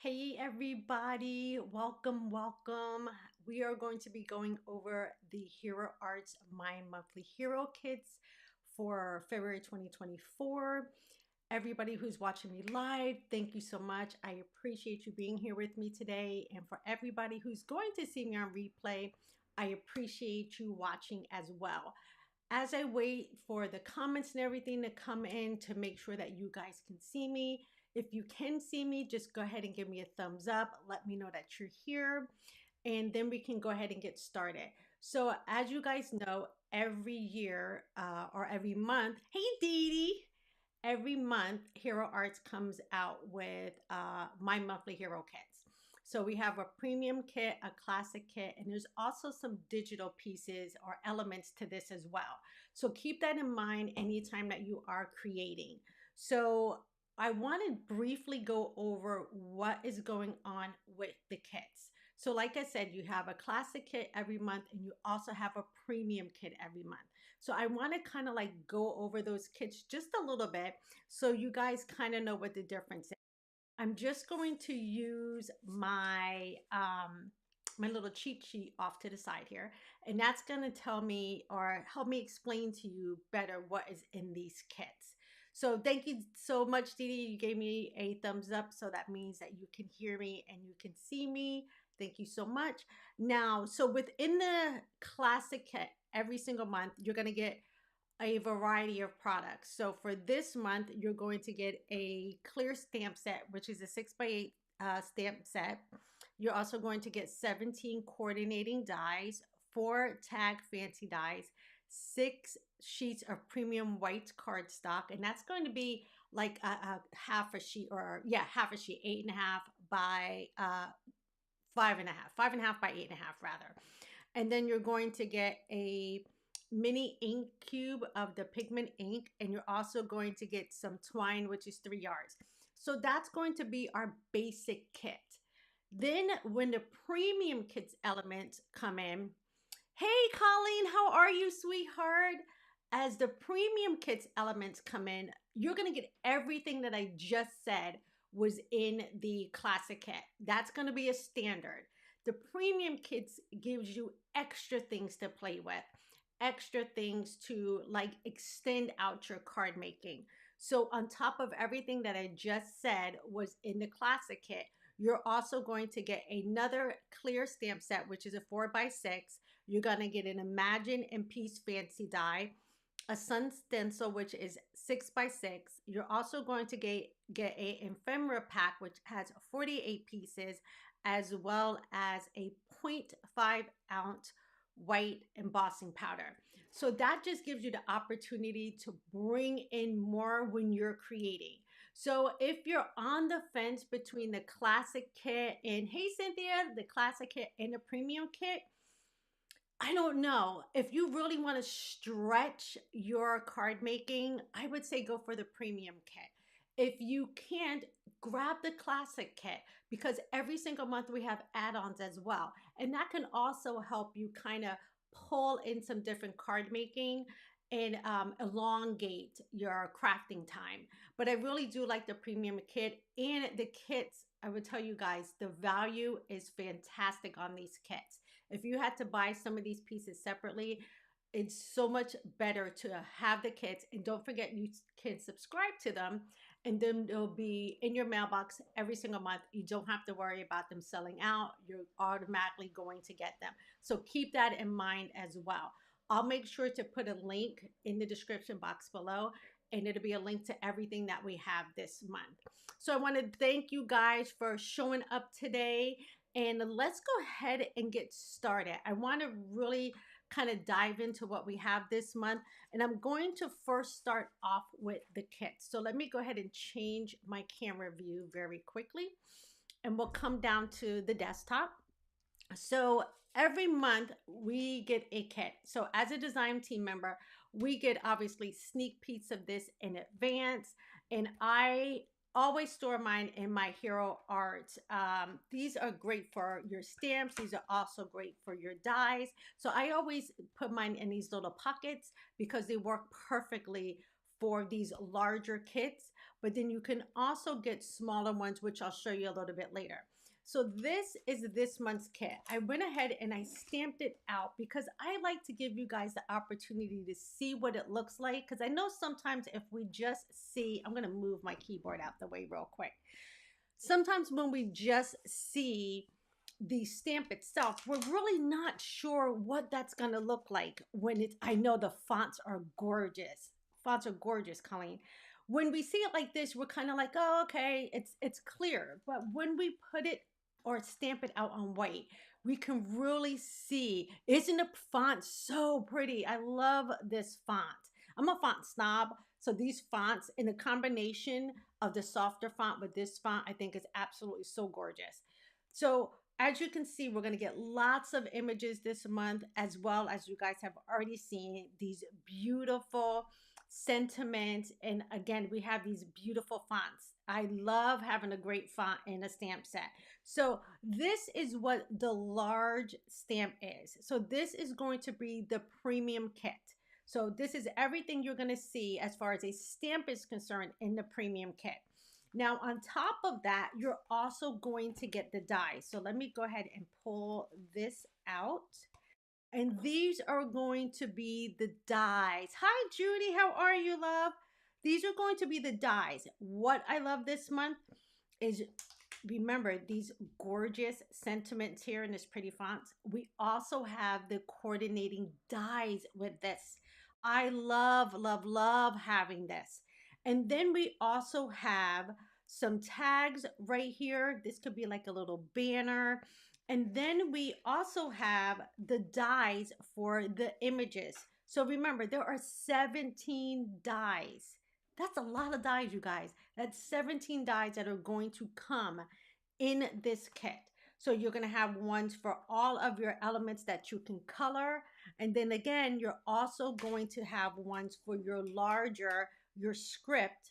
Hey everybody, welcome. We are going to be going over the Hero Arts My Monthly Hero Kits for February 2024. Everybody who's watching me live, thank you so much. I appreciate you being here with me today. And for everybody who's going to see me on replay, I appreciate you watching as well. As I wait for the comments and everything to come in to make sure that you guys can see me, if you can see me, just go ahead and give me a thumbs up. Let me know that you're here, and then we can go ahead and get started. So as you guys know, every year or every month, hey Dee Dee, every month Hero Arts comes out with my monthly hero kits. So we have a premium kit, a classic kit, and there's also some digital pieces or elements to this as well. So keep that in mind anytime that you are creating. So I want to briefly go over what is going on with the kits. So like I said, you have a classic kit every month and you also have a premium kit every month. So I want to kind of like go over those kits just a little bit so you guys kind of know what the difference is. I'm just going to use my my little cheat sheet off to the side here, and that's going to tell me or help me explain to you better what is in these kits. So thank you so much, Dee Dee. You gave me a thumbs up, so that means that you can hear me and you can see me. Thank you so much. Now, so within the classic kit, every single month, you're going to get a variety of products. So for this month, you're going to get a clear stamp set, which is a 6x8 stamp set. You're also going to get 17 coordinating dies, 4 tag fancy dies, 6 sheets of premium white cardstock, and that's going to be like a half a sheet, or yeah, half a sheet, 8.5 by 5.5, 5.5 by 8.5 rather. And then you're going to get a mini ink cube of the pigment ink, and you're also going to get some twine, which is 3 yards. So that's going to be our basic kit. Then when the premium kits elements come in, hey Colleen, how are you, sweetheart? As the premium kits elements come in, you're going to get everything that I just said was in the classic kit. That's going to be a standard. The premium kits gives you extra things to play with, extra things to like extend out your card making. So on top of everything that I just said was in the classic kit, you're also going to get another clear stamp set, which is a 4x6. You're going to get an Imagine and Peace fancy die, a sun stencil, which is 6x6. You're also going to get a ephemera pack, which has 48 pieces, as well as a 0.5 ounce white embossing powder. So that just gives you the opportunity to bring in more when you're creating. So if you're on the fence between the classic kit and, hey Cynthia, the classic kit and the premium kit, I don't know. If you really want to stretch your card making, I would say go for the premium kit. If you can't, grab the classic kit, because every single month we have add-ons as well. And that can also help you kind of pull in some different card making and elongate your crafting time. But I really do like the premium kit, and the kits, I would tell you guys, the value is fantastic on these kits. If you had to buy some of these pieces separately, it's so much better to have the kits. And don't forget, you can subscribe to them, and then they'll be in your mailbox every single month. You don't have to worry about them selling out. You're automatically going to get them. So keep that in mind as well. I'll make sure to put a link in the description box below, and it'll be a link to everything that we have this month. So I want to thank you guys for showing up today, and let's go ahead and get started. I want to really kind of dive into what we have this month, and I'm going to first start off with the kits. So let me go ahead and change my camera view very quickly, and we'll come down to the desktop. So every month we get a kit. So as a design team member, we get obviously sneak peeks of this in advance, and I always store mine in my Hero Art. These are great for your stamps. These are also great for your dies. So I always put mine in these little pockets because they work perfectly for these larger kits. but then you can also get smaller ones, which I'll show you a little bit later. So this is this month's kit. I went ahead and I stamped it out because I like to give you guys the opportunity to see what it looks like. Because I know sometimes if we just see, I'm going to move my keyboard out the way real quick. Sometimes when we just see the stamp itself, we're really not sure what that's going to look like when it's, I know the fonts are gorgeous. Fonts are gorgeous, Colleen. When we see it like this, we're kind of like, oh, okay, it's clear. But when we put it or stamp it out on white, we can really see, isn't the font so pretty? I love this font. I'm a font snob, so these fonts in the combination of the softer font with this font, I think is absolutely so gorgeous. So as you can see, we're going to get lots of images this month, as well as you guys have already seen these beautiful sentiments. And again, we have these beautiful fonts. I love having a great font in a stamp set. So this is what the large stamp is. So this is going to be the premium kit. So this is everything you're going to see as far as a stamp is concerned in the premium kit. Now, on top of that, you're also going to get the dies. So let me go ahead and pull this out. And these are going to be the dies. Hi, Judy. How are you, love? These are going to be the dies. What I love this month is, remember, these gorgeous sentiments here in this pretty fonts. We also have the coordinating dies with this. I love, love, love having this. And then we also have some tags right here. This could be like a little banner. And then we also have the dies for the images. So remember, there are 17 dies. That's a lot of dies, you guys. That's 17 dies that are going to come in this kit. So you're going to have ones for all of your elements that you can color. And then again, you're also going to have ones for your larger, your script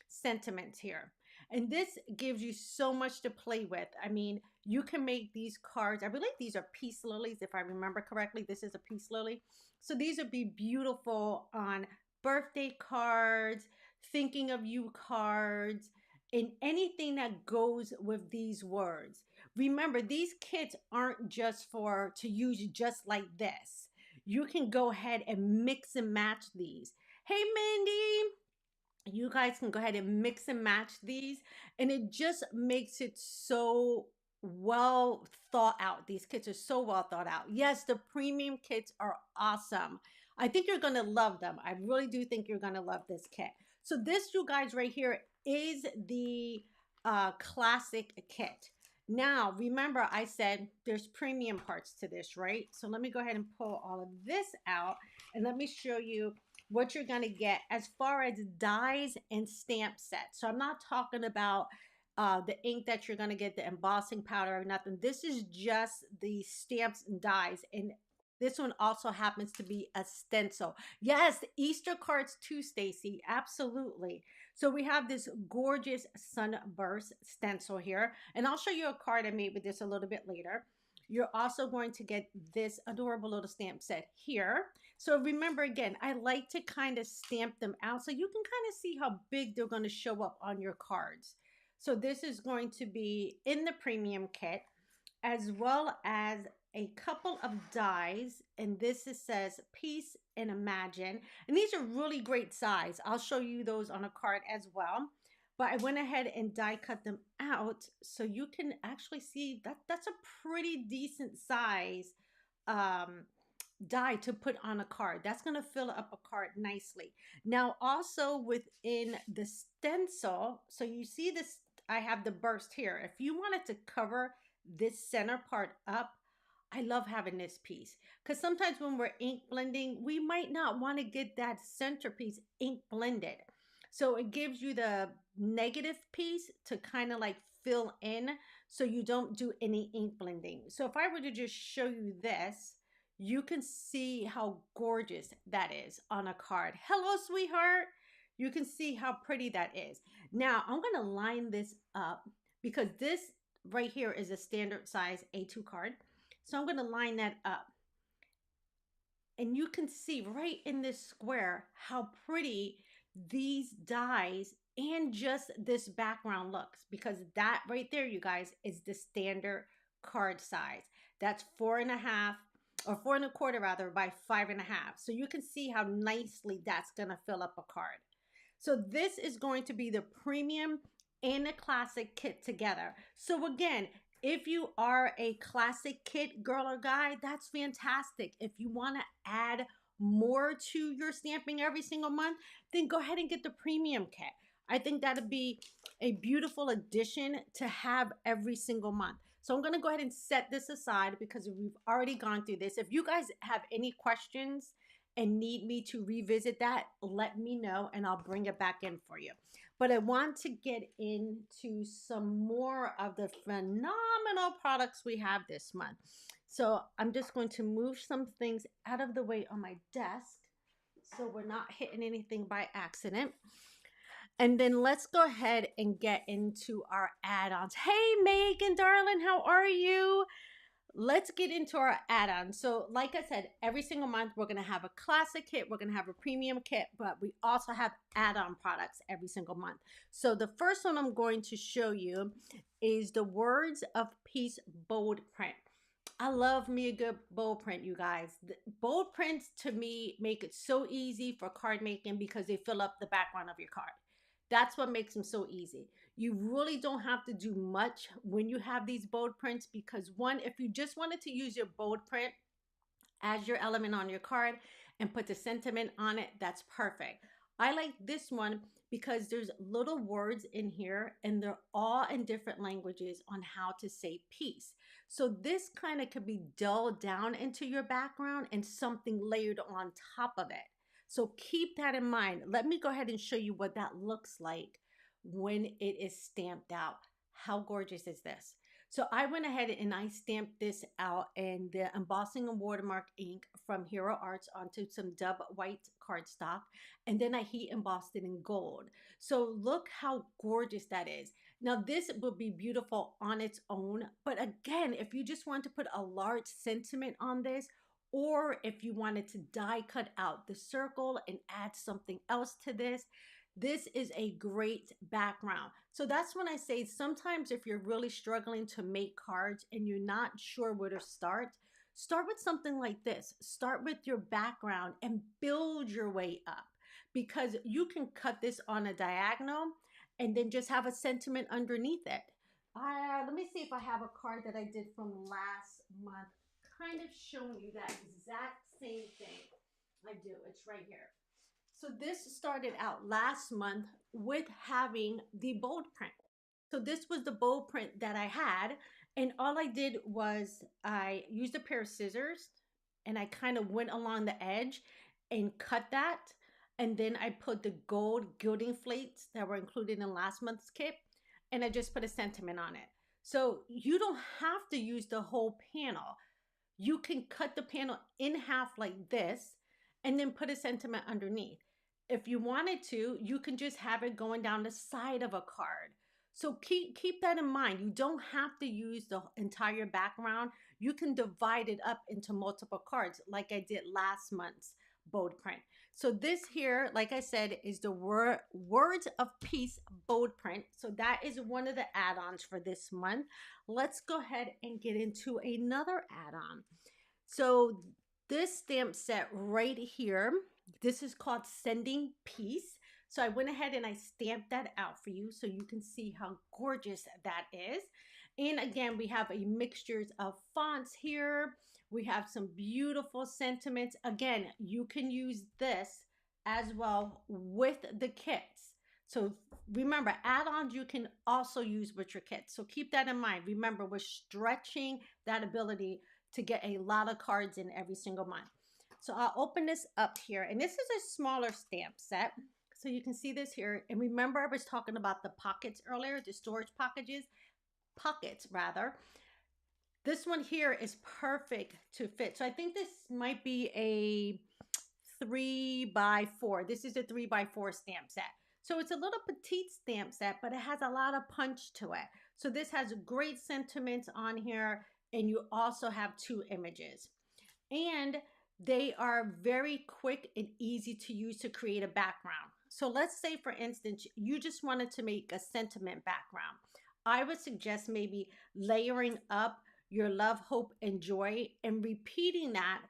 sentiments here. And this gives you so much to play with. I mean, you can make these cards. I believe these are peace lilies, if I remember correctly. This is a peace lily. So these would be beautiful on birthday cards, thinking of you cards, and anything that goes with these words. Remember, these kits aren't just for to use just like this. You can go ahead and mix and match these. Hey, Mindy, you guys can go ahead and mix and match these, and it just makes it so well thought out. These kits are so well thought out. Yes, the premium kits are awesome. I think you're going to love them. I really do think you're going to love this kit. So this, you guys, right here is the classic kit. Now, remember I said there's premium parts to this, right? So let me go ahead and pull all of this out and let me show you what you're going to get as far as dies and stamp sets. So I'm not talking about the ink that you're going to get, the embossing powder or nothing. This is just the stamps and dies. And this one also happens to be a stencil. Yes, Easter cards too, Stacy. Absolutely. So we have this gorgeous sunburst stencil here. And I'll show you a card I made with this a little bit later. You're also going to get this adorable little stamp set here. So remember, again, I like to kind of stamp them out so you can kind of see how big they're going to show up on your cards. So this is going to be in the premium kit, as well as a couple of dies, and this says Peace and Imagine, and these are really great size. I'll show you those on a card as well, but I went ahead and die cut them out so you can actually see that that's a pretty decent size die to put on a card. That's going to fill up a card nicely. Now also within the stencil, so you see this, I have the burst here. If you wanted to cover this center part up, I love having this piece because sometimes when we're ink blending, we might not want to get that centerpiece ink blended. So it gives you the negative piece to kind of like fill in so you don't do any ink blending. So if I were to just show you this, you can see how gorgeous that is on a card. Hello, sweetheart. You can see how pretty that is. Now I'm going to line this up because this right here is a standard size A2 card. So I'm going to line that up. And you can see right in this square how pretty these dies and just this background looks, because that right there, you guys, is the standard card size. That's 4.5 or 4.25 rather by 5.5. So you can see how nicely that's gonna fill up a card. So this is going to be the premium and the classic kit together. So again, if you are a classic kit girl or guy, that's fantastic. If you want to add more to your stamping every single month, then go ahead and get the premium kit. I think that'd be a beautiful addition to have every single month. So I'm going to go ahead and set this aside because we've already gone through this. If you guys have any questions and need me to revisit that, let me know and I'll bring it back in for you. But I want to get into some more of the phenomenal products we have this month. So I'm just going to move some things out of the way on my desk so we're not hitting anything by accident. And then let's go ahead and get into our add-ons. Hey, Megan, darling, how are you? Let's get into our add-ons. So like I said, every single month we're going to have a classic kit, we're going to have a premium kit, but we also have add-on products every single month. So the first one I'm going to show you is the Words of Peace bold print. I love me a good bold print, you guys. The bold prints to me make it so easy for card making because they fill up the background of your card. That's what makes them so easy. You really don't have to do much when you have these bold prints because one, if you just wanted to use your bold print as your element on your card and put the sentiment on it, that's perfect. I like this one because there's little words in here and they're all in different languages on how to say peace. So this kind of could be dulled down into your background and something layered on top of it. So keep that in mind. Let me go ahead and show you what that looks like when it is stamped out. How gorgeous is this? So I went ahead and I stamped this out in the embossing and watermark ink from Hero Arts onto some Dub white cardstock. And then I heat embossed it in gold. So look how gorgeous that is. Now this would be beautiful on its own. But again, if you just want to put a large sentiment on this, or if you wanted to die cut out the circle and add something else to this, this is a great background. So that's when I say sometimes if you're really struggling to make cards and you're not sure where to start with something like this. Start with your background and build your way up because you can cut this on a diagonal and then just have a sentiment underneath it. Let me see if I have a card that I did from last month kind of showing you that exact same thing. I do. It's right here. So this started out last month with having the bold print. So this was the bold print that I had. And all I did was I used a pair of scissors and I kind of went along the edge and cut that. And then I put the gold gilding flakes that were included in last month's kit. And I just put a sentiment on it. So you don't have to use the whole panel. You can cut the panel in half like this and then put a sentiment underneath. If you wanted to, you can just have it going down the side of a card. So keep that in mind. You don't have to use the entire background. You can divide it up into multiple cards like I did last month's bold print. So this here, like I said, is the Words of Peace bold print. So that is one of the add-ons for this month. Let's go ahead and get into another add-on. So this stamp set right here, this is called Sending Peace. So I went ahead and I stamped that out for you so you can see how gorgeous that is. And again, we have a mixtures of fonts here. We have some beautiful sentiments. Again, you can use this as well with the kits. So remember, add-ons you can also use with your kits. So keep that in mind. Remember, we're stretching that ability to get a lot of cards in every single month. So I'll open this up here. And this is a smaller stamp set. So you can see this here. And remember I was talking about the pockets earlier, the storage pockets rather. This one here is perfect to fit. So I think this might be a 3x4. This is a 3x4 stamp set. So it's a little petite stamp set, but it has a lot of punch to it. So this has great sentiments on here. And you also have 2 images. And they are very quick and easy to use to create a background. So let's say, for instance, you just wanted to make a sentiment background. I would suggest maybe layering up your love, hope, and joy and repeating that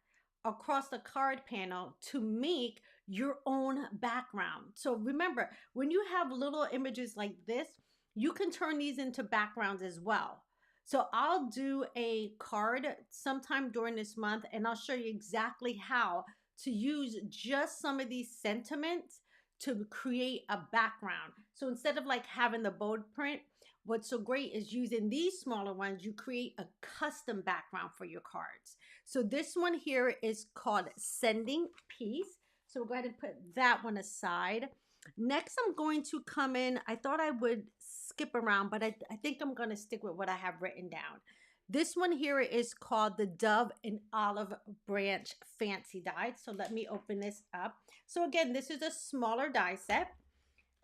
across the card panel to make your own background. So remember, when you have little images like this, you can turn these into backgrounds as well. So I'll do a card sometime during this month and I'll show you exactly how to use just some of these sentiments to create a background. So instead of like having the bold print, what's so great is using these smaller ones, you create a custom background for your cards. So this one here is called Sending Peace. So we'll go ahead and put that one aside. Next, I'm going to come in. I thought I would skip around, but I think I'm going to stick with what I have written down. This one here is called the Dove and Olive Branch Fancy Die. So let me open this up. So again, this is a smaller die set.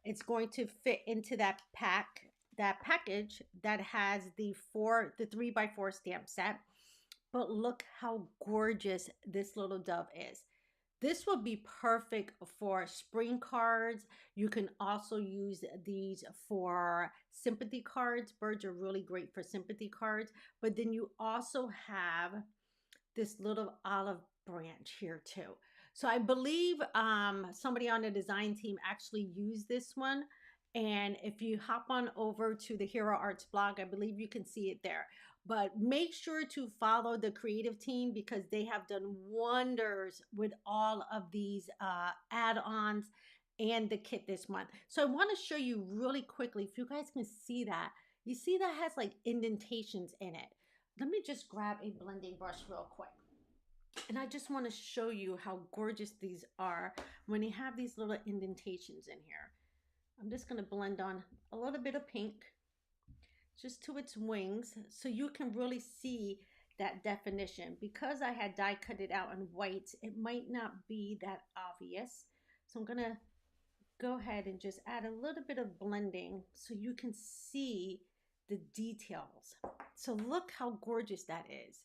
It's going to fit into that package that has the 3x4 stamp set. But look how gorgeous this little dove is. This will be perfect for spring cards. You can also use these for sympathy cards. Birds are really great for sympathy cards. But then you also have this little olive branch here too. So I believe somebody on the design team actually used this one. And if you hop on over to the Hero Arts blog, I believe you can see it there. But make sure to follow the creative team because they have done wonders with all of these add-ons and the kit this month. So I want to show you really quickly, if you guys can see that. You see that has like indentations in it. Let me just grab a blending brush real quick. And I just want to show you how gorgeous these are when you have these little indentations in here. I'm just going to blend on a little bit of pink just to its wings so you can really see that definition. Because I had die cut it out in white, it might not be that obvious. So I'm going to go ahead and just add a little bit of blending so you can see the details. So look how gorgeous that is.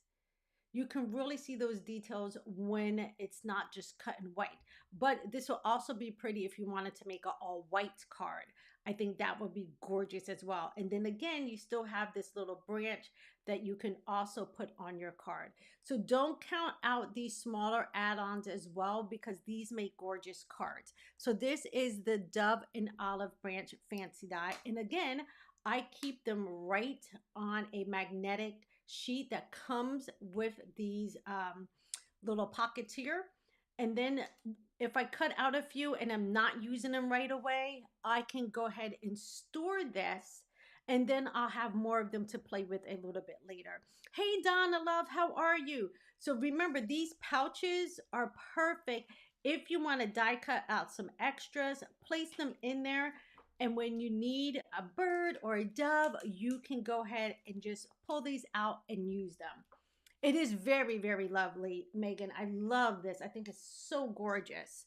You can really see those details when it's not just cut in white. But this will also be pretty if you wanted to make an all white card. I think that would be gorgeous as well. And then again, you still have this little branch that you can also put on your card. So don't count out these smaller add-ons as well because these make gorgeous cards. So this is the Dove and Olive Branch Fancy Die. And again, I keep them right on a magnetic sheet that comes with these little pockets here. And then if I cut out a few and I'm not using them right away, I can go ahead and store this and then I'll have more of them to play with a little bit later. Hey Donna love, how are you? So remember, these pouches are perfect if you want to die cut out some extras, place them in there. And when you need a bird or a dove, you can go ahead and just pull these out and use them. It is very, very lovely, Megan. I love this. I think it's so gorgeous.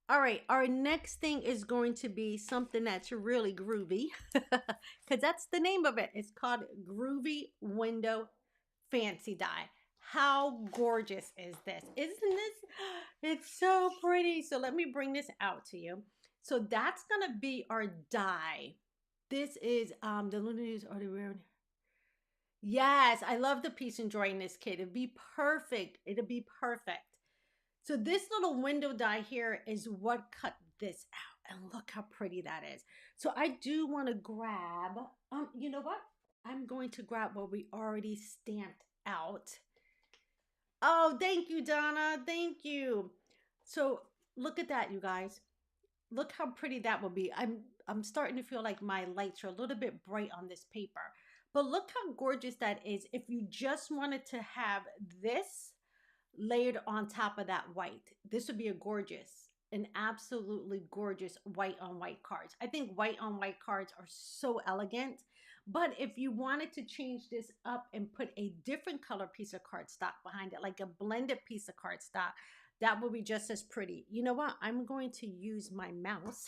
All right, our next thing is going to be something that's really groovy because that's the name of it. It's called Groovy Window Fancy Die. How gorgeous is this? Isn't this? It's so pretty. So let me bring this out to you. So that's going to be our die. This is the Luna News are the rare. Yes, I love the Peace and Joy in this kit. It'd be perfect. It'll be perfect. So this little window die here is what cut this out. And look how pretty that is. So I do want to grab, you know what? I'm going to grab what we already stamped out. Oh, thank you, Donna. Thank you. So look at that, you guys. Look how pretty that will be. I'm starting to feel like my lights are a little bit bright on this paper. But look how gorgeous that is if you just wanted to have this layered on top of that white. This would be a gorgeous, an absolutely gorgeous white on white cards. I think white on white cards are so elegant. But if you wanted to change this up and put a different color piece of cardstock behind it, like a blended piece of cardstock, that will be just as pretty. You know what? I'm going to use my mouse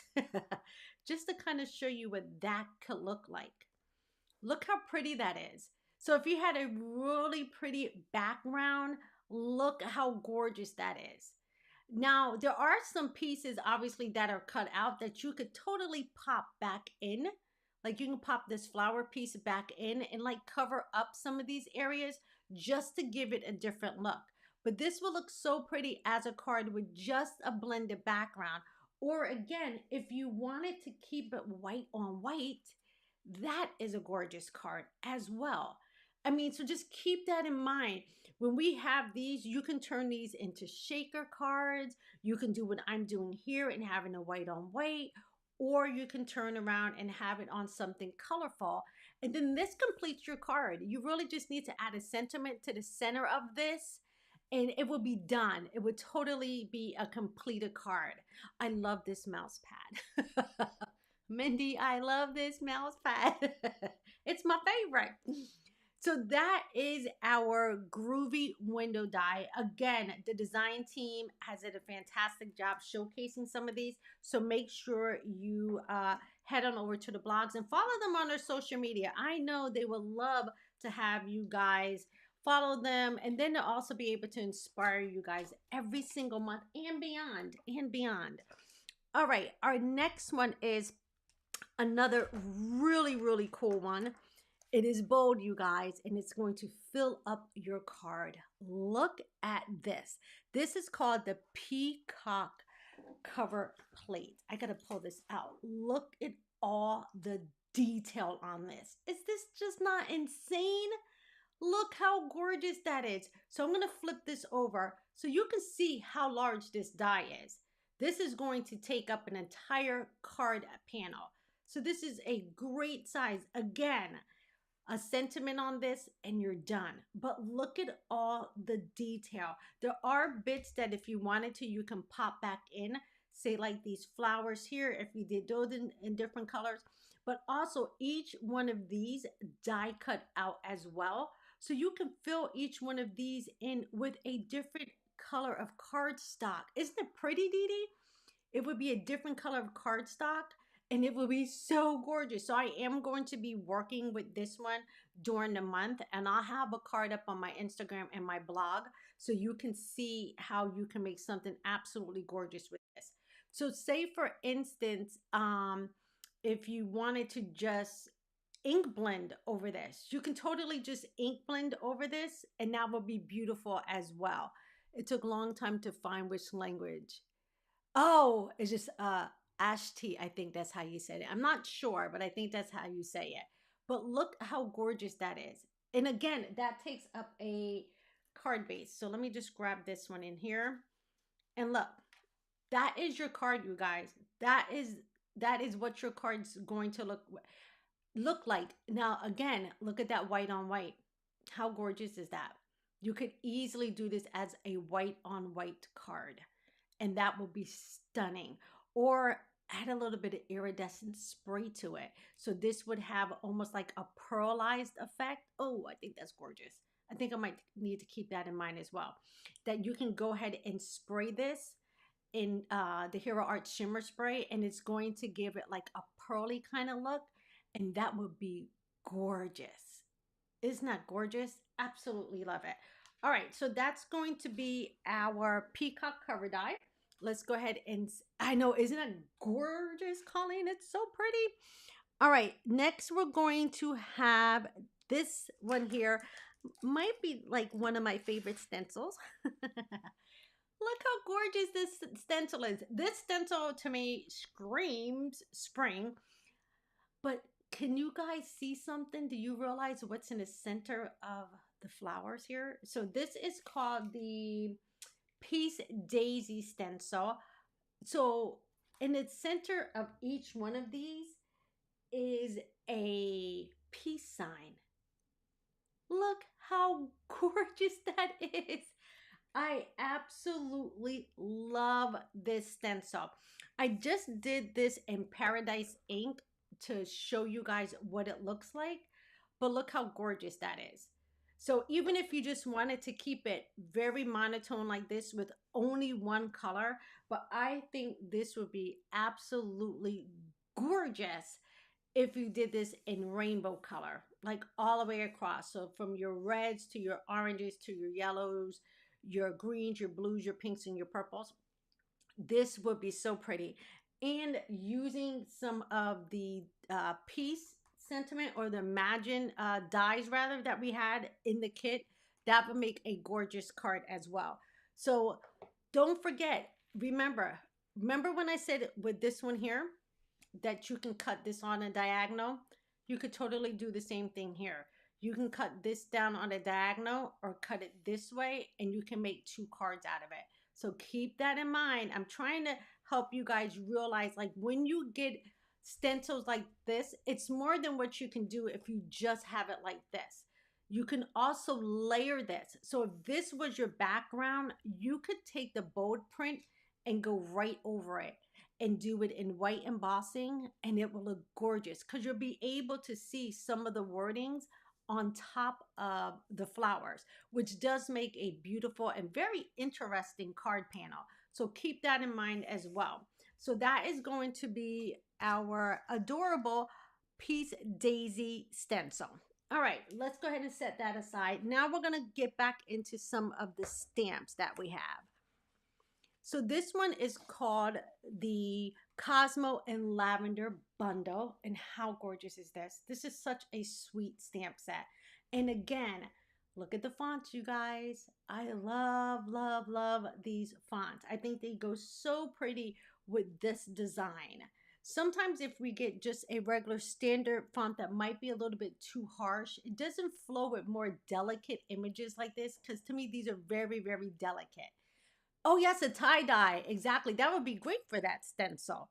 just to kind of show you what that could look like. Look how pretty that is. So if you had a really pretty background, look how gorgeous that is. Now, there are some pieces obviously that are cut out that you could totally pop back in. Like you can pop this flower piece back in and like cover up some of these areas just to give it a different look. But this will look so pretty as a card with just a blended background. Or again, if you wanted to keep it white on white, that is a gorgeous card as well. I mean, so just keep that in mind. When we have these, you can turn these into shaker cards. You can do what I'm doing here and having a white on white, or you can turn around and have it on something colorful. And then this completes your card. You really just need to add a sentiment to the center of this and it will be done. It would totally be a completed card. I love this mouse pad. Mindy, I love this mouse pad. It's my favorite. So that is our groovy window die. Again, the design team has did a fantastic job showcasing some of these. So make sure you head on over to the blogs and follow them on their social media. I know they will love to have you guys follow them, and then they'll also be able to inspire you guys every single month and beyond and beyond. All right, our next one is another really cool one. It is bold, you guys, and it's going to fill up your card. Look at this. This is called the Peacock cover plate. I gotta pull this out. Look at all the detail on this. Is this just not insane? Look how gorgeous that is. So I'm gonna flip this over so you can see how large this die is. This is going to take up an entire card panel. So this is a great size. Again, a sentiment on this and you're done. But look at all the detail. There are bits that if you wanted to, you can pop back in, say like these flowers here, if you did those in different colors. But also each one of these die cut out as well. So you can fill each one of these in with a different color of cardstock. Isn't it pretty, Dee Dee? It would be a different color of cardstock and it will be so gorgeous. So I am going to be working with this one during the month, and I'll have a card up on my Instagram and my blog so you can see how you can make something absolutely gorgeous with this. So say for instance, if you wanted to just ink blend over this, you can totally just ink blend over this and that will be beautiful as well. It took a long time to find which language. Oh, it's just Ashti. I think that's how you said it. I'm not sure, but I think that's how you say it. But look how gorgeous that is. And again, that takes up a card base. So let me just grab this one in here. And look, that is your card, you guys. That is what your card's going to look like. Now, again, look at that white on white. How gorgeous is that? You could easily do this as a white on white card, and that will be stunning. Or add a little bit of iridescent spray to it. So this would have almost like a pearlized effect. Oh, I think that's gorgeous. I think I might need to keep that in mind as well. That you can go ahead and spray this in the Hero Art Shimmer Spray, and it's going to give it like a pearly kind of look, and that would be gorgeous. Isn't that gorgeous? Absolutely love it. All right, so that's going to be our peacock cover die. Let's go ahead and, I know, isn't it gorgeous, Colleen? It's so pretty. All right, next we're going to have this one here. Might be like one of my favorite stencils. Look how gorgeous this stencil is. This stencil to me screams spring, but can you guys see something? Do you realize what's in the center of the flowers here? So this is called the Peace Daisy stencil. So in the center of each one of these is a peace sign. Look how gorgeous that is. I absolutely love this stencil. I just did this in Paradise Ink to show you guys what it looks like, but look how gorgeous that is. So even if you just wanted to keep it very monotone like this with only one color, but I think this would be absolutely gorgeous if you did this in rainbow color, like all the way across. So from your reds to your oranges to your yellows, your greens, your blues, your pinks, and your purples. This would be so pretty. And using some of the peace sentiment or the imagine dies rather that we had in the kit, that would make a gorgeous card as well. So don't forget, remember when I said with this one here that you can cut this on a diagonal? You could totally do the same thing here. You can cut this down on a diagonal or cut it this way, and you can make two cards out of it. So keep that in mind. I'm trying to help you guys realize, like, when you get stencils like this, it's more than what you can do if you just have it like this. You can also layer this. So if this was your background, you could take the bold print and go right over it and do it in white embossing, and it will look gorgeous because you'll be able to see some of the wordings on top of the flowers, which does make a beautiful and very interesting card panel. So keep that in mind as well. So that is going to be our adorable Peace Daisy stencil. All right, let's go ahead and set that aside. Now we're going to get back into some of the stamps that we have. So this one is called the Cosmo and Lavender Bundle. And how gorgeous is this? This is such a sweet stamp set. And again, look at the fonts, you guys. I love, love, love these fonts. I think they go so pretty with this design. Sometimes if we get just a regular standard font that might be a little bit too harsh, it doesn't flow with more delicate images like this, because to me, these are very, very delicate. Oh, yes, a tie-dye. Exactly. That would be great for that stencil.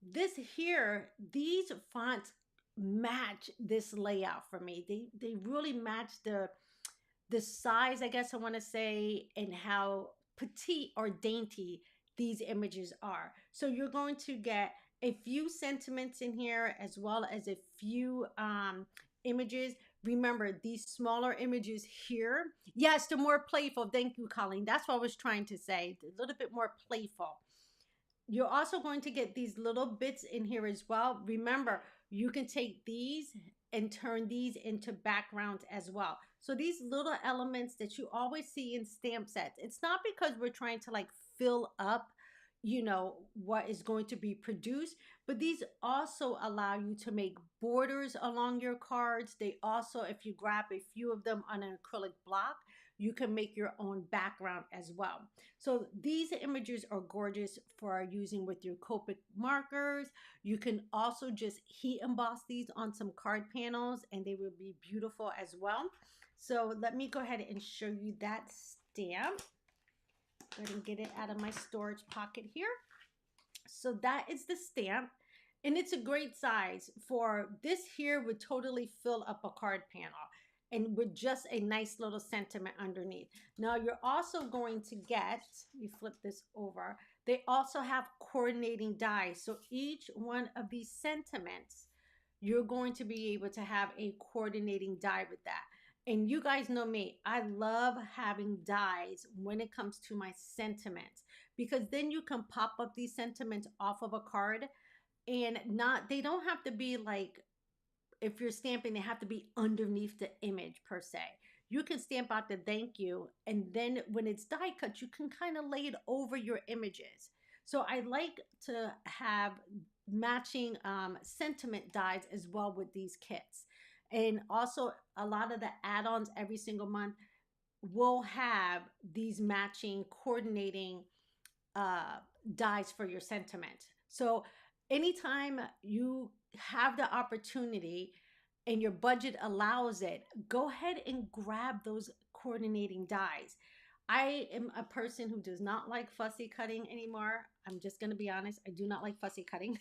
This here, these fonts match this layout for me. They really match the size, I guess I want to say, and how petite or dainty these images are. So you're going to get a few sentiments in here as well as a few images. Remember, these smaller images here, yes, they're more playful. Thank you, Colleen. That's what I was trying to say. A little bit more playful. You're also going to get these little bits in here as well. Remember, you can take these and turn these into backgrounds as well. So these little elements that you always see in stamp sets, it's not because we're trying to like fill up, you know, what is going to be produced, but these also allow you to make borders along your cards. They also, if you grab a few of them on an acrylic block, you can make your own background as well. So these images are gorgeous for using with your Copic markers. You can also just heat emboss these on some card panels and they will be beautiful as well. So let me go ahead and show you that stamp. Go ahead and get it out of my storage pocket here. So that is the stamp, and it's a great size. For this here would totally fill up a card panel and with just a nice little sentiment underneath. Now you're also going to get, let me flip this over, they also have coordinating dies. So each one of these sentiments, you're going to be able to have a coordinating die with that. And you guys know me, I love having dies when it comes to my sentiments, because then you can pop up these sentiments off of a card, and they don't have to be like, if you're stamping, they have to be underneath the image per se. You can stamp out the thank you, and then when it's die cut, you can kind of lay it over your images. So I like to have matching sentiment dies as well with these kits. And also a lot of the add-ons every single month will have these matching coordinating dies for your sentiment. So anytime you have the opportunity and your budget allows it, go ahead and grab those coordinating dies. I am a person who does not like fussy cutting anymore. I'm just going to be honest. I do not like fussy cutting.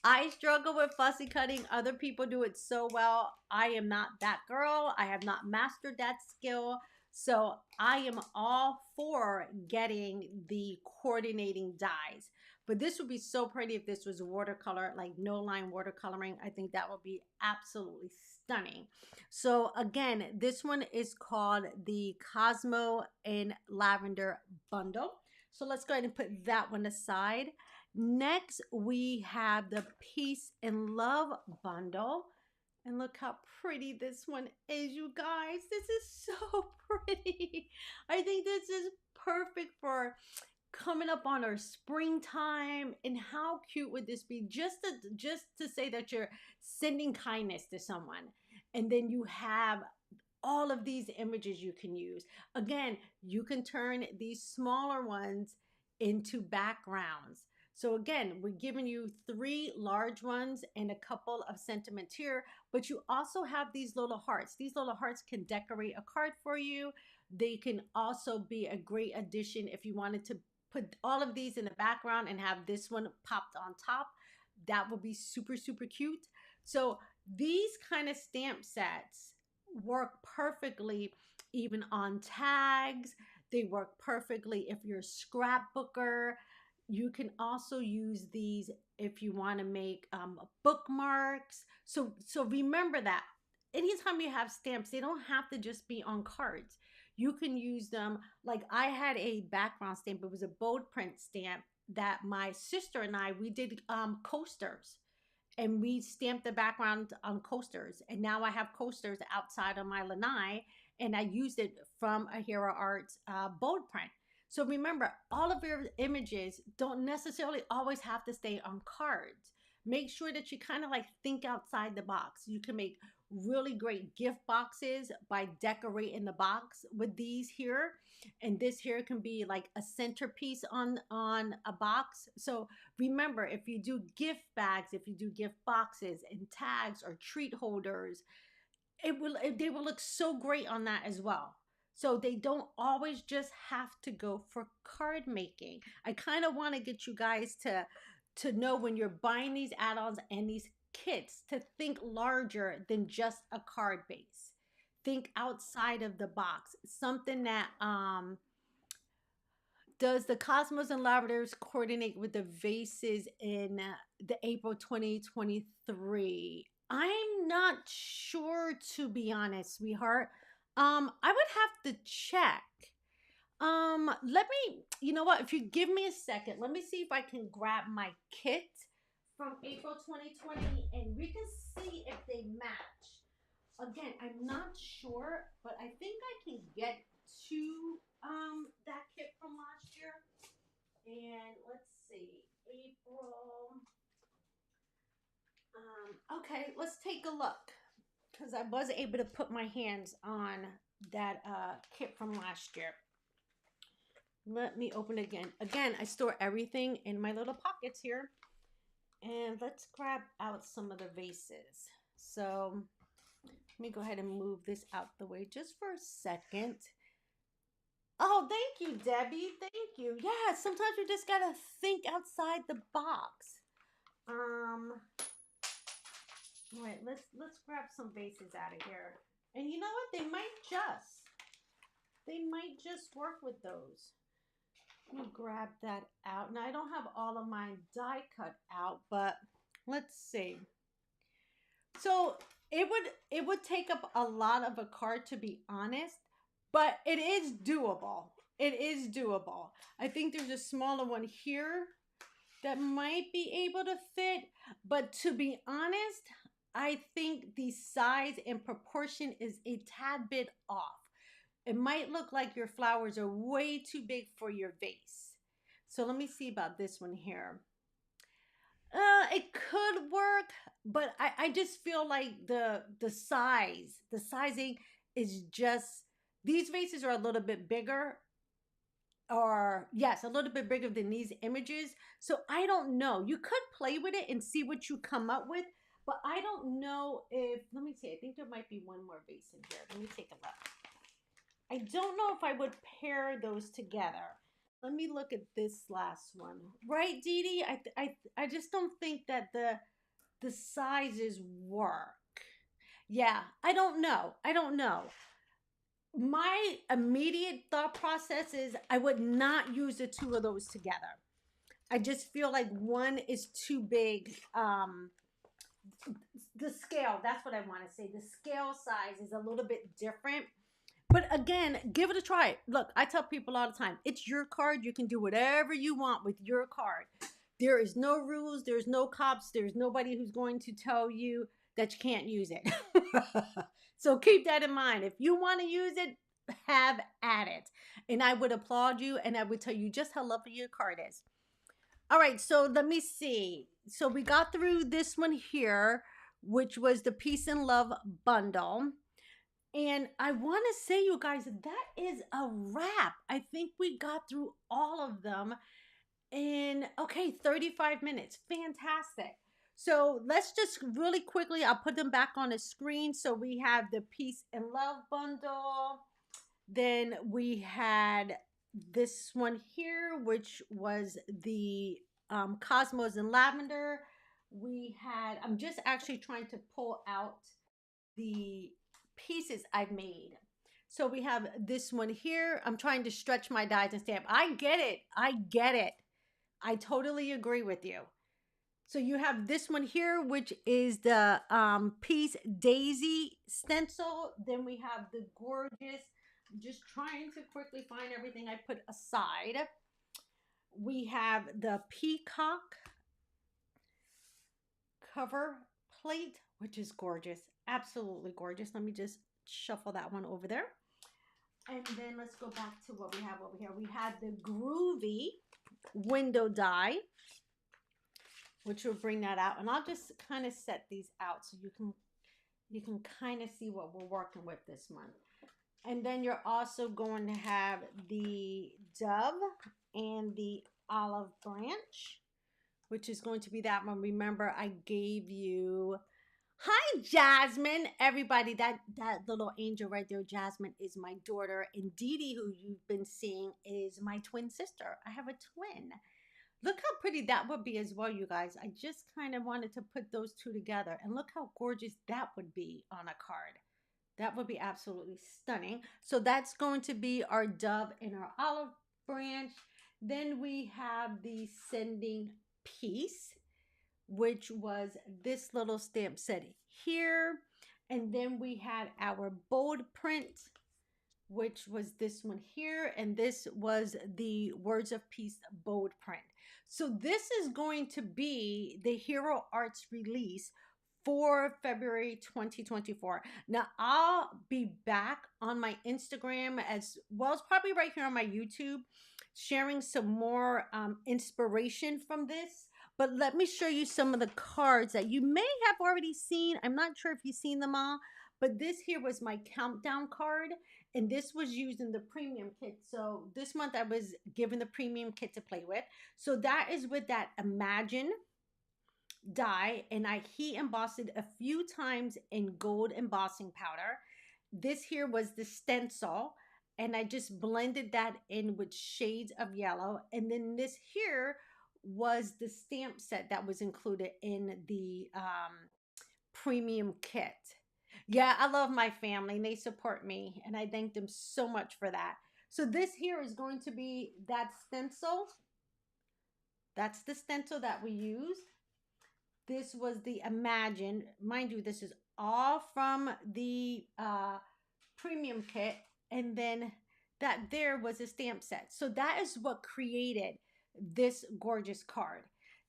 I struggle with fussy cutting. Other people do it so well. I am not that girl. I have not mastered that skill. So I am all for getting the coordinating dies. But this would be so pretty if this was watercolor, like no line watercoloring. I think that would be absolutely stunning. So again, this one is called the Cosmo and Lavender Bundle. So let's go ahead and put that one aside. Next, we have the Peace and Love Bundle. And look how pretty this one is, you guys. This is so pretty. I think this is perfect for coming up on our springtime. And how cute would this be, just to say that you're sending kindness to someone, and then you have all of these images you can use. Again, you can turn these smaller ones into backgrounds. So again, we're giving you 3 large ones and a couple of sentiments here, but you also have these little hearts. These little hearts can decorate a card for you. They can also be a great addition if you wanted to put all of these in the background and have this one popped on top. That would be super, super cute. So these kind of stamp sets work perfectly even on tags. They work perfectly if you're a scrapbooker. You can also use these if you want to make bookmarks. So remember that anytime you have stamps, they don't have to just be on cards. You can use them. Like I had a background stamp. It was a bold print stamp that my sister and we did coasters, and we stamped the background on coasters. And now I have coasters outside of my lanai, and I used it from a Hero Arts bold print. So remember, all of your images don't necessarily always have to stay on cards. Make sure that you kind of like think outside the box. You can make really great gift boxes by decorating the box with these here. And this here can be like a centerpiece on a box. So remember, if you do gift bags, if you do gift boxes and tags or treat holders, they will look so great on that as well. So they don't always just have to go for card making. I kind of want to get you guys to know, when you're buying these add-ons and these kits, to think larger than just a card base. Think outside of the box. Something that does the Cosmos and Lavenders coordinate with the vases in the April 2023? I'm not sure, to be honest, sweetheart. I would have to check. Let me, you know what, if you give me a second, let me see if I can grab my kit from April 2020 and we can see if they match. Again, I'm not sure, but I think I can get to that kit from last year. And let's see, April. Okay, let's take a look, because I was able to put my hands on that kit from last year. Let me open it again. Again, I store everything in my little pockets here. And let's grab out some of the vases. So let me go ahead and move this out the way just for a second. Oh, thank you, Debbie. Thank you. Yeah, sometimes you just gotta think outside the box. All right, let's grab some vases out of here. And you know what? They might just work with those. Let me grab that out. Now I don't have all of my die cut out, but let's see. So it would take up a lot of a card, to be honest, but it is doable. It is doable. I think there's a smaller one here that might be able to fit, but to be honest, I think the size and proportion is a tad bit off. It might look like your flowers are way too big for your vase. So let me see about this one here. It could work, but I just feel like the sizing is just, these vases are a little bit bigger, or yes, a little bit bigger than these images. So I don't know. You could play with it and see what you come up with, but I don't know if, let me see, I think there might be one more vase in here. Let me take a look. I don't know if I would pair those together. Let me look at this last one. Right, Dee Dee? I just don't think that the sizes work. Yeah, I don't know. I don't know. My immediate thought process is I would not use the two of those together. I just feel like one is too big. The scale, that's what I want to say. The scale size is a little bit different. But again, give it a try. Look, I tell people all the time, it's your card. You can do whatever you want with your card. There is no rules. There's no cops. There's nobody who's going to tell you that you can't use it. So keep that in mind. If you want to use it, have at it. And I would applaud you and I would tell you just how lovely your card is. All right, so let me see. So we got through this one here, which was the Peace and Love bundle. And I want to say, you guys, that is a wrap. I think we got through all of them in, okay, 35 minutes. Fantastic. So let's just really quickly, I'll put them back on the screen. So we have the Peace and Love bundle. Then we had this one here, which was the Cosmos and Lavender. We had, I'm just actually trying to pull out the pieces I've made. So we have this one here. I'm trying to stretch my dies and stamp. I get it. I get it. I totally agree with you. So you have this one here, which is the Peace Daisy stencil. Then we have the gorgeous, I'm just trying to quickly find everything I put aside. We have the Peacock cover plate, which is gorgeous. Absolutely gorgeous. Let me just shuffle that one over there. And then let's go back to what we have over here. We had the Groovy window die, which will bring that out. And I'll just kind of set these out so you can kind of see what we're working with this month. And then you're also going to have the dove and the olive branch, which is going to be that one. Remember, I gave you, hi, Jasmine. Everybody, that little angel right there, Jasmine, is my daughter. And Dee Dee, who you've been seeing, is my twin sister. I have a twin. Look how pretty that would be as well, you guys. I just kind of wanted to put those two together. And look how gorgeous that would be on a card. That would be absolutely stunning. So that's going to be our dove and our olive branch. Then we have the sending piece, which was this little stamp set here. And then we had our bold print, which was this one here. And this was the Words of Peace bold print. So this is going to be the Hero Arts release for February 2024. Now, I'll be back on my Instagram as well as probably right here on my YouTube, sharing some more inspiration from this. But let me show you some of the cards that you may have already seen. I'm not sure if you've seen them all, but this here was my countdown card. And this was used in the premium kit. So this month I was given the premium kit to play with. So that is with that Imagine die, and I heat embossed it a few times in gold embossing powder. This here was the stencil, and I just blended that in with shades of yellow. And then this here was the stamp set that was included in the premium kit. Yeah, I love my family and they support me, and I thank them so much for that. So this here is going to be that stencil. That's the stencil that we used. This was the Imagine. Mind you, this is all from the premium kit. And then that there was a stamp set. So that is what created this gorgeous card.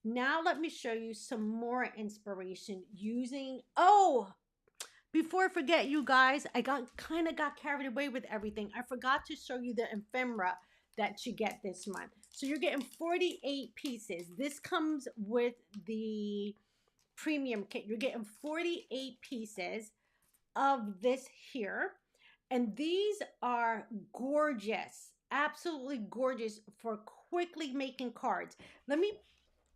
Now let me show you some more inspiration using, oh, before I forget, you guys, I kind of got carried away with everything. I forgot to show you the ephemera that you get this month. So you're getting 48 pieces. This comes with the premium kit. You're getting 48 pieces of this here. And these are gorgeous, absolutely gorgeous for quickly making cards. Let me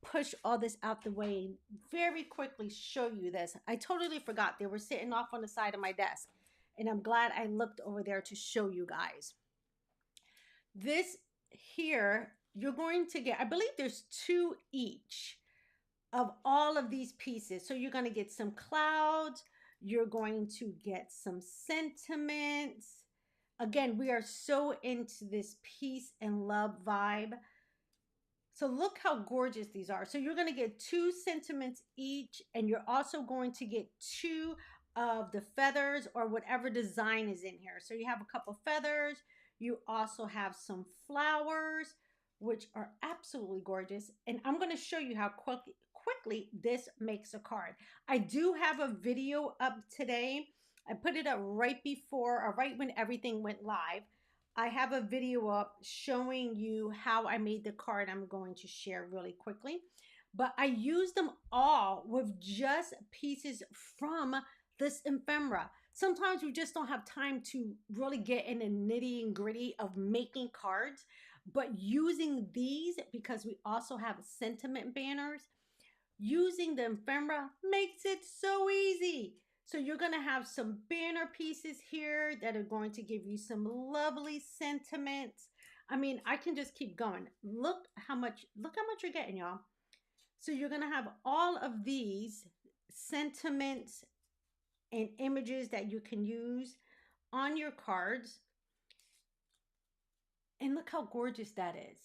push all this out the way and very quickly show you this. I totally forgot. They were sitting off on the side of my desk, and I'm glad I looked over there to show you guys. This here, you're going to get, I believe there's 2 each of all of these pieces. So you're going to get some clouds. You're going to get some sentiments. Again, we are so into this peace and love vibe. So look how gorgeous these are. So you're going to get 2 sentiments each, and you're also going to get 2 of the feathers or whatever design is in here. So you have a couple feathers. You also have some flowers, which are absolutely gorgeous. And I'm going to show you how quickly this makes a card. I do have a video up today I put it up right before or right when everything went live. I have a video up showing you how I made the card I'm going to share really quickly. But I used them all with just pieces from this ephemera. Sometimes we just don't have time to really get in the nitty and gritty of making cards, but using these, because we also have sentiment banners, using the ephemera makes it so easy. So you're going to have some banner pieces here that are going to give you some lovely sentiments. I mean, I can just keep going. Look how much you're getting, y'all. So you're going to have all of these sentiments and images that you can use on your cards. And look how gorgeous that is.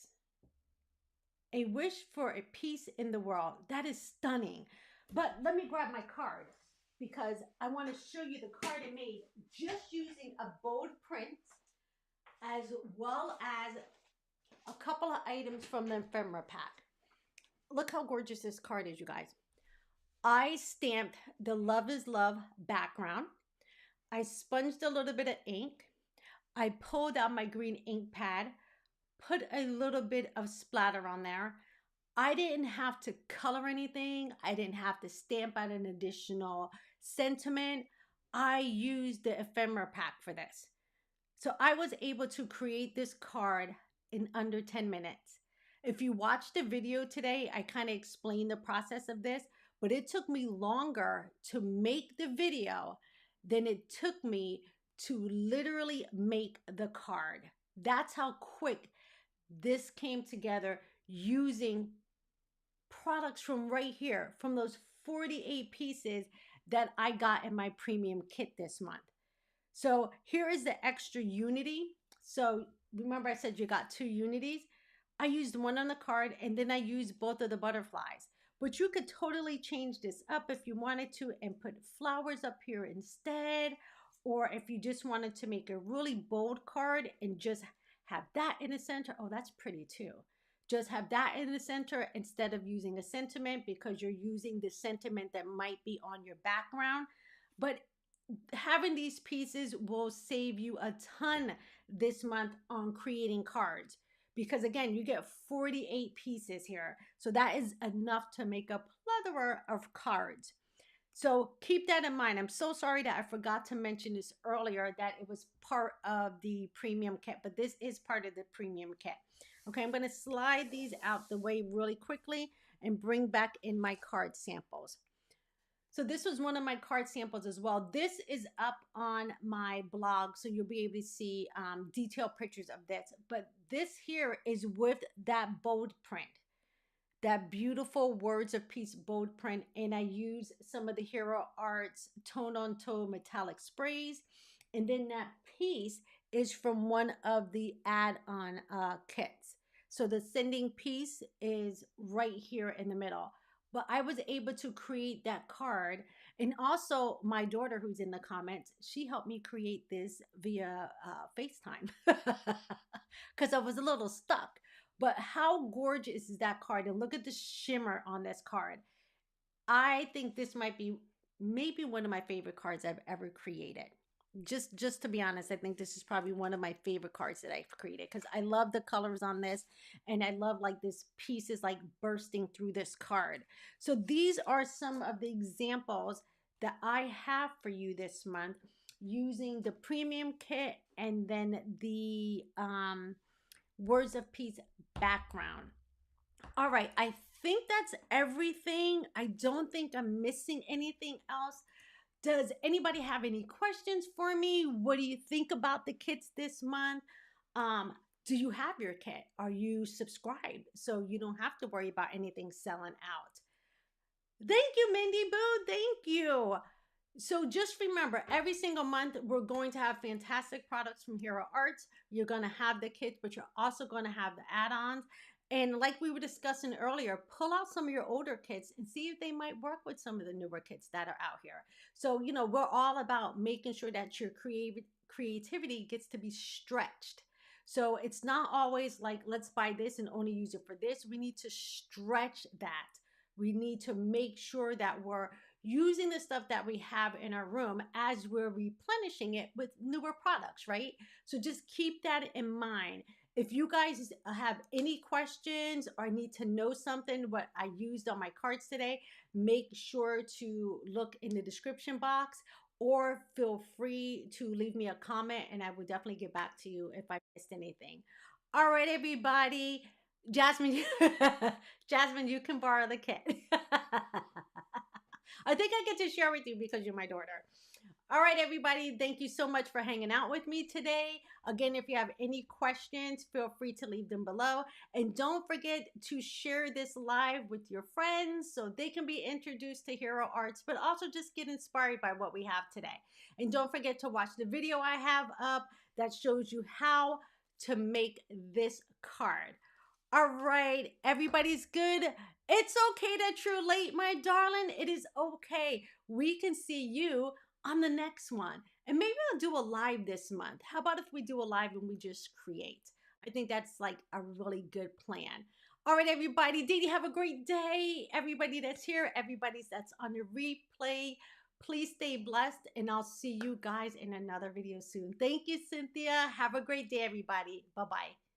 A wish for a peace in the world. That is stunning. But let me grab my card because I want to show you the card I made just using a bold print as well as a couple of items from the ephemera pack. Look how gorgeous this card is, you guys. I stamped the Love is Love background. I sponged a little bit of ink. I pulled out my green ink pad, put a little bit of splatter on there. I didn't have to color anything. I didn't have to stamp out an additional sentiment. I used the ephemera pack for this. So I was able to create this card in under 10 minutes. If you watched the video today, I kind of explained the process of this, but it took me longer to make the video than it took me to literally make the card. That's how quick this came together using products from right here, from those 48 pieces that I got in my premium kit this month. So here is the extra unity. So remember I said you got 2 unities. I used one on the card and then I used both of the butterflies. But you could totally change this up if you wanted to and put flowers up here instead. Or if you just wanted to make a really bold card and just have that in the center. Oh, that's pretty too. Just have that in the center instead of using a sentiment because you're using the sentiment that might be on your background. But having these pieces will save you a ton this month on creating cards. Because again, you get 48 pieces here. So that is enough to make a plethora of cards. So keep that in mind. I'm so sorry that I forgot to mention this earlier, that it was part of the premium kit, but this is part of the premium kit. Okay, I'm going to slide these out the way really quickly and bring back in my card samples. So this was one of my card samples as well. This is up on my blog, so you'll be able to see detailed pictures of this. But this here is with that bold print, that beautiful Words of Peace bold print. And I use some of the Hero Arts tone-on-tone metallic sprays. And then that piece is from one of the add-on kits. So the sending piece is right here in the middle. But I was able to create that card. And also my daughter, who's in the comments, she helped me create this via FaceTime because I was a little stuck. But how gorgeous is that card? And look at the shimmer on this card. I think this might be maybe one of my favorite cards I've ever created. Just to be honest, I think this is probably one of my favorite cards that I've created because I love the colors on this and I love like this piece is like bursting through this card. So these are some of the examples that I have for you this month using the premium kit and then the Words of Peace background. All right, I think that's everything. I don't think I'm missing anything else. Does anybody have any questions for me? What do you think about the kits this month? Do you have your kit? Are you subscribed so you don't have to worry about anything selling out? Thank you, Mindy Boo. Thank you. So just remember, every single month, we're going to have fantastic products from Hero Arts. You're going to have the kits, but you're also going to have the add-ons. And like we were discussing earlier, pull out some of your older kits and see if they might work with some of the newer kits that are out here. So, you know, we're all about making sure that your creativity gets to be stretched. So it's not always like, let's buy this and only use it for this. We need to stretch that. We need to make sure that we're using the stuff that we have in our room as we're replenishing it with newer products, right? So just keep that in mind. If you guys have any questions or need to know something, what I used on my cards today, make sure to look in the description box or feel free to leave me a comment and I will definitely get back to you if I missed anything. All right, everybody. Jasmine, Jasmine, you can borrow the kit. I think I get to share with you because you're my daughter. All right, everybody. Thank you so much for hanging out with me today. Again, if you have any questions, feel free to leave them below. And don't forget to share this live with your friends so they can be introduced to hero arts, but also just get inspired by what we have today. And don't forget to watch the video I have up that shows you how to make this card. All right, everybody's good. It's okay that you're late, my darling. It is okay. We can see you on the next one. And maybe I'll do a live this month. How about if we do a live and we just create? I think that's like a really good plan. All right, everybody. Didi, have a great day. Everybody that's here, everybody that's on the replay, please stay blessed. And I'll see you guys in another video soon. Thank you, Cynthia. Have a great day, everybody. Bye-bye.